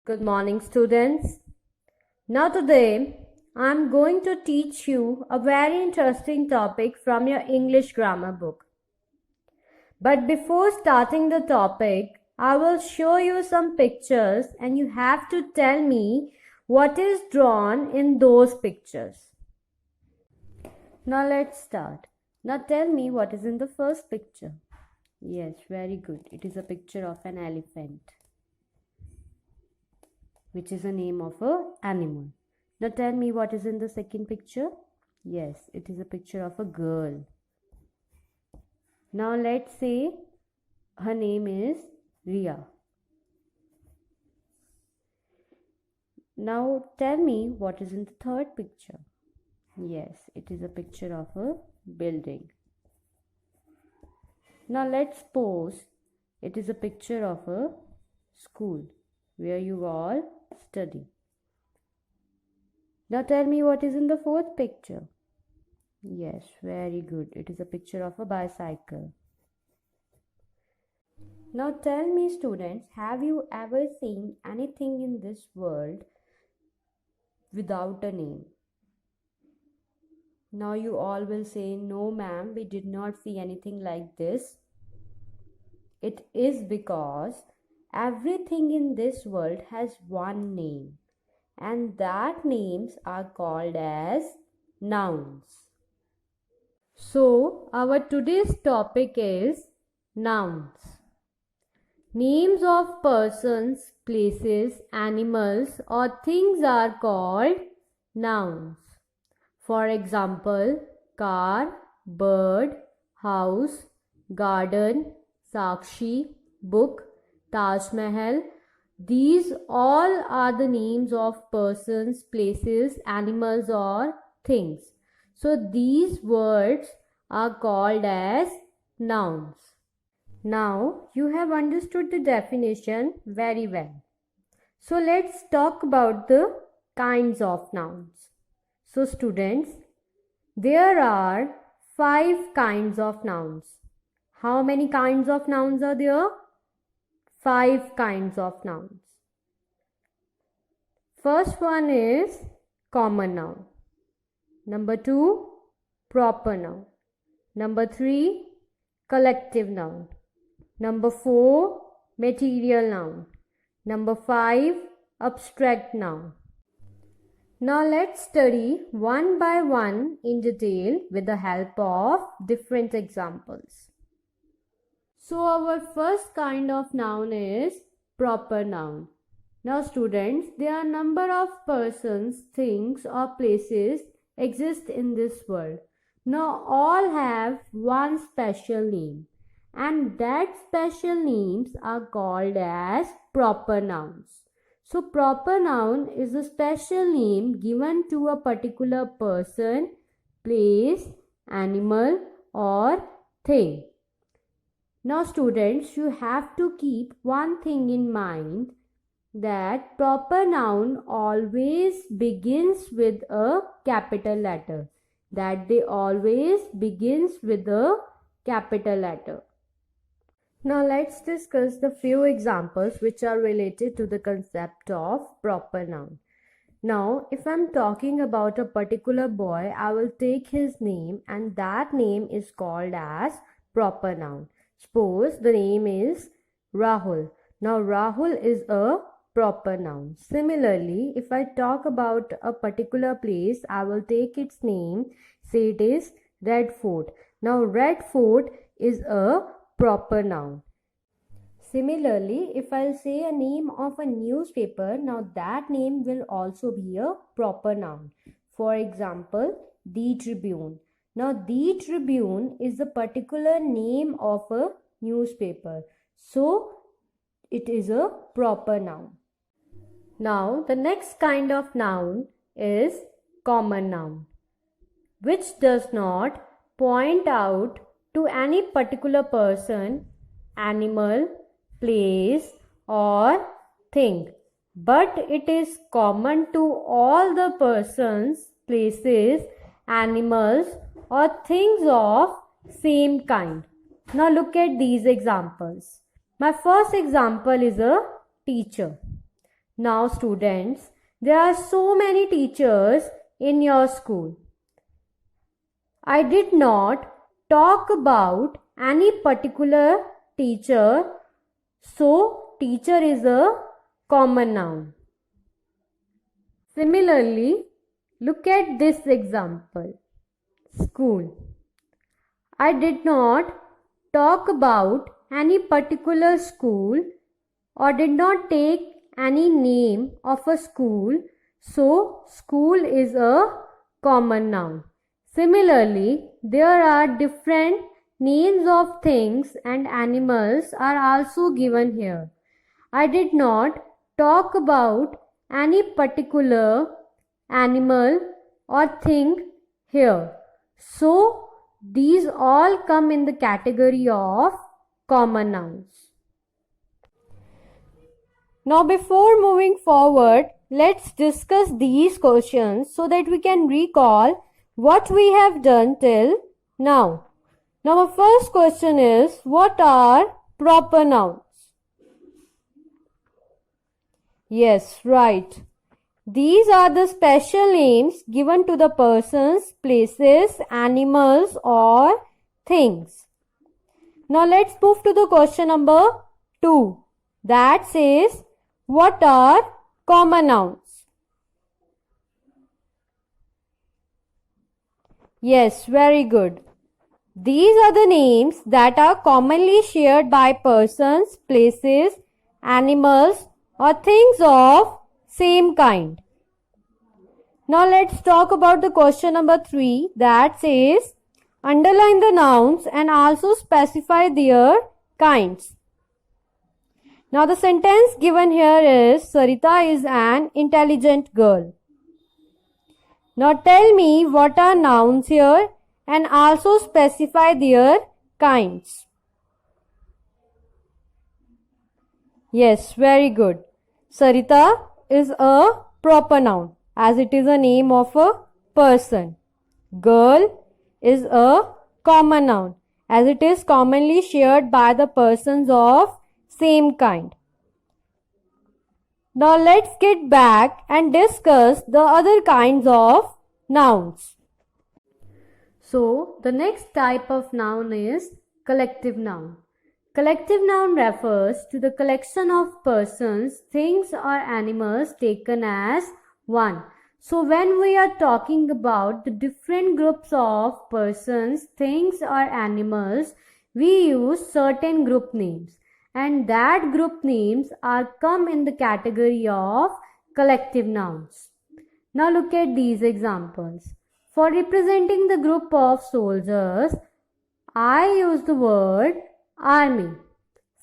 Good morning, students. Now today I am going to teach you a very interesting topic from your English grammar book. But before starting the topic, I will show you some pictures and you have to tell me what is drawn in those pictures. Now let's start. Now tell me what is in the first picture. Yes, very good. It is a picture of an elephant, which is a name of an animal. Now tell me what is in the second picture. Yes, it is a picture of a girl. Now let's say her name is Ria. Now tell me what is in the third picture. Yes, it is a picture of a building. Now let's suppose it is a picture of a school where you all study. Now tell me what is in the fourth picture. Yes, very good. It is a picture of a bicycle. Now tell me, students, have you ever seen anything in this world without a name? Now you all will say, no ma'am, we did not see anything like this. It is because everything in this world has one name, and that names are called as nouns. So our today's topic is nouns. Names of persons, places, animals or things are called nouns. For example, car, bird, house, garden, Sakshi, book, Taj Mahal. These all are the names of persons, places, animals or things. So these words are called as nouns. Now you have understood the definition very well. So let's talk about the kinds of nouns. So students, there are 5 kinds of nouns. How many kinds of nouns are there? 5 kinds of nouns. First one is common noun. Number 2, proper noun. Number 3, collective noun. Number 4, material noun. Number 5, abstract noun. Now let's study one by one in detail with the help of different examples. So our first kind of noun is proper noun. Now students, there are a number of persons, things or places exist in this world. Now all have one special name, and that special names are called as proper nouns. So proper noun is a special name given to a particular person, place, animal or thing. Now students, you have to keep one thing in mind, that proper noun always begins with a capital letter. That they always begins with a capital letter. Now let's discuss the few examples which are related to the concept of proper noun. Now if I'm talking about a particular boy, I will take his name and that name is called as proper noun. Suppose the name is Rahul. Now Rahul is a proper noun. Similarly, if I talk about a particular place, I will take its name, say it is Red Fort. Now Red Fort is a proper noun. Similarly, if I'll say a name of a newspaper, now that name will also be a proper noun. For example, The Tribune. Now The Tribune is a particular name of a newspaper. So it is a proper noun. Now the next kind of noun is common noun, which does not point out to any particular person, animal, place or thing, but it is common to all the persons, places, animals or things of same kind. Now look at these examples. My first example is a teacher. Now students, there are so many teachers in your school. I did not talk about any particular teacher, so teacher is a common noun. Similarly, look at this example. School. I did not talk about any particular school or did not take any name of a school, so school is a common noun. Similarly, there are different names of things and animals are also given here. I did not talk about any particular animal or thing here. So, these all come in the category of common nouns. Now, before moving forward, let's discuss these questions so that we can recall what we have done till now. Now, our first question is, what are proper nouns? Yes, right. These are the special names given to the persons, places, animals or things. Now let's move to the question number 2. That says, what are common nouns? Yes, very good. These are the names that are commonly shared by persons, places, animals or things of same kind. Now let's talk about the question number 3 that says, underline the nouns and also specify their kinds. Now the sentence given here is, Sarita is an intelligent girl. Now tell me what are nouns here and also specify their kinds. Yes, very good. Sarita is a proper noun as it is a name of a person. Girl is a common noun as it is commonly shared by the persons of same kind. Now let's get back and discuss the other kinds of nouns. So the next type of noun is collective noun. Collective noun refers to the collection of persons, things or animals taken as one. So when we are talking about the different groups of persons, things or animals, we use certain group names and that group names are come in the category of collective nouns. Now look at these examples. For representing the group of soldiers, I use the word army.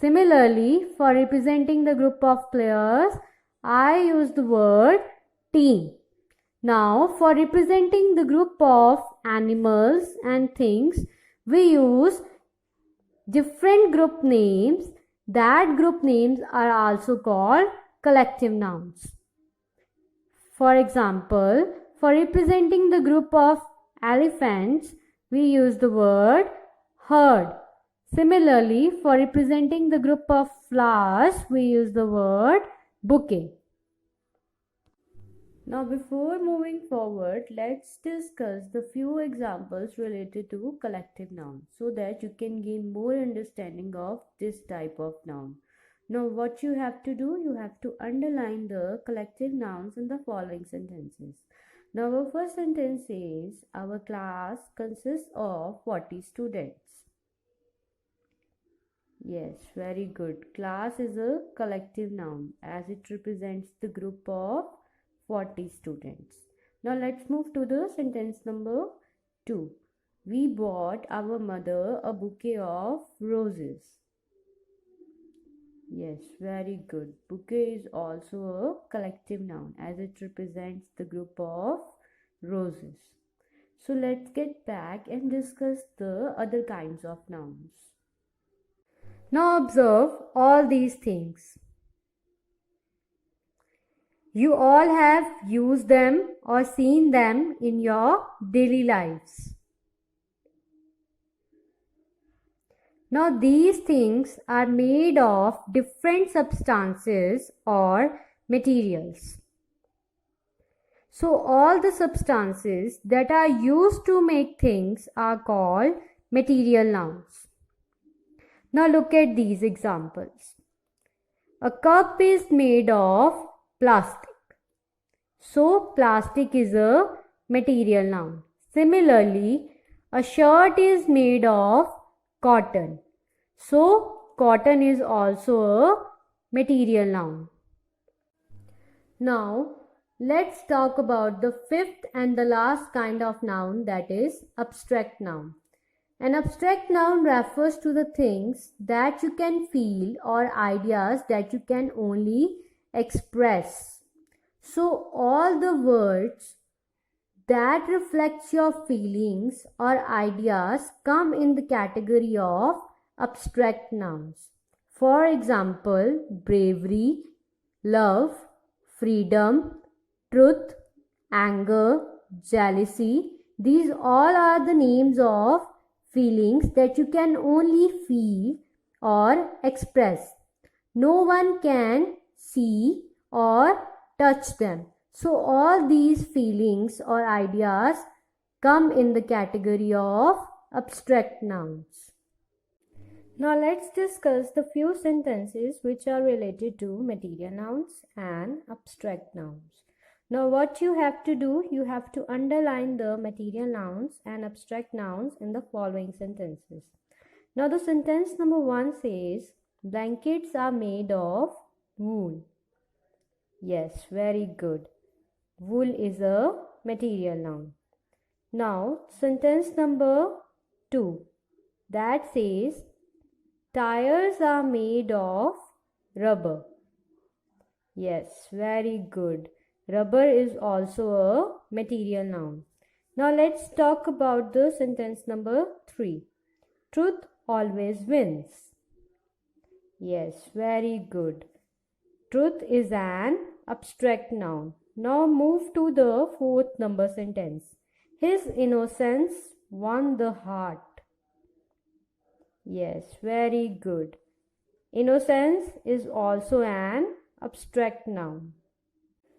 Similarly, for representing the group of players, I use the word team. Now, for representing the group of animals and things, we use different group names. That group names are also called collective nouns. For example, for representing the group of elephants, we use the word herd. Similarly, for representing the group of flowers, we use the word bouquet. Now, before moving forward, let's discuss the few examples related to collective nouns so that you can gain more understanding of this type of noun. Now, what you have to do, you have to underline the collective nouns in the following sentences. Now, our first sentence says, our class consists of 40 students. Yes, very good. Class is a collective noun as it represents the group of 40 students. Now let's move to the sentence number 2. We bought our mother a bouquet of roses. Yes, very good. Bouquet is also a collective noun as it represents the group of roses. So let's get back and discuss the other kinds of nouns. Now observe all these things. You all have used them or seen them in your daily lives. Now these things are made of different substances or materials. So all the substances that are used to make things are called material nouns. Now look at these examples. A cup is made of plastic. So plastic is a material noun. Similarly, a shirt is made of cotton. So cotton is also a material noun. Now let's talk about the fifth and the last kind of noun, that is abstract noun. An abstract noun refers to the things that you can feel or ideas that you can only express. So all the words that reflects your feelings or ideas come in the category of abstract nouns. For example, bravery, love, freedom, truth, anger, jealousy. These all are the names of feelings that you can only feel or express. No one can see or touch them. So all these feelings or ideas come in the category of abstract nouns. Now let's discuss the few sentences which are related to material nouns and abstract nouns. Now what you have to do, you have to underline the material nouns and abstract nouns in the following sentences. Now the sentence number 1 says, blankets are made of wool. Yes, very good. Wool is a material noun. Now sentence number 2, that says, tires are made of rubber. Yes, very good. Rubber is also a material noun. Now let's talk about the sentence number 3. Truth always wins. Yes, very good. Truth is an abstract noun. Now move to the 4th number sentence. His innocence won the heart. Yes, very good. Innocence is also an abstract noun.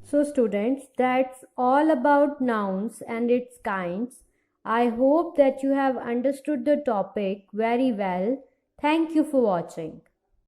So students, that's all about nouns and its kinds. I hope that you have understood the topic very well. Thank you for watching.